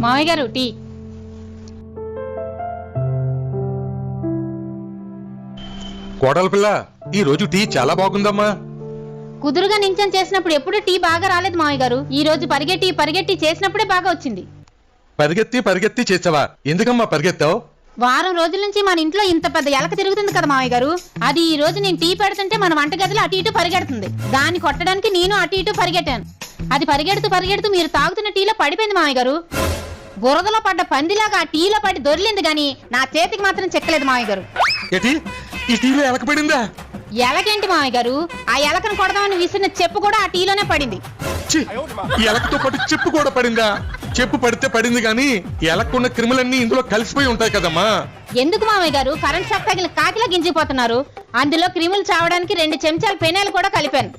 మామయ్య గారు టీ. కోడల పిల్ల, ఈ రోజు టీ చాలా బాగుందమ్మా. కుదురుగా నించని చేసినప్పుడు ఎప్పుడు టీ బాగా రాలేదు మామయ్య గారు. ఈ రోజు పరిగెట్టి చేసినప్పుడే బాగా వచ్చింది. పరిగెత్తి చేసావా? ఎందుకమ్మా పరిగెత్తావు? వారం రోజుల నుంచి మన ఇంట్లో ఇంత పెద్ద ఎలక తిరుగుతుంది కదా మామయ్య గారు. అది ఈ రోజు నేను టీ పెడుతుంటే మన వంటగదిలో అటు ఇటు పరిగెడుతుంది. దాన్ని కొట్టడానికి నేను అటు ఇటు పరిగెట్టాను. అది పరిగెడుతూ మీరు తాగుతున్న టీలో పడిపోయింది మామయ్య గారు. బురదలో పడ్డ పందిలాగా ఆ టీలో పడి దొరిలింది గాని నా చేతికి మాత్రం చెక్కలేదు మామయ్య గారు. ఈ టీలో ఎలక పడిందా? ఎలకేంటి మామయ్య గారు, ఆ ఎలకను కొడదామని విసిరిన చెప్పు కూడా ఆ టీలోనే పడింది. ఎలకతో పాటు చెప్పు కూడా పడిందా? చెప్పు పడితే పడింది గాని ఎలక్కున్న క్రిములన్నీ ఇందులో కలిసిపోయి ఉంటాయి కదమ్మా. ఎందుకు మామయ్య గారు కరెంట్ షాక్ తగిలి కాకిలా గింజిపోతున్నారు? అందులో క్రిములు చావడానికి 2 చెంచాల పెనాలు కూడా కలిపాను.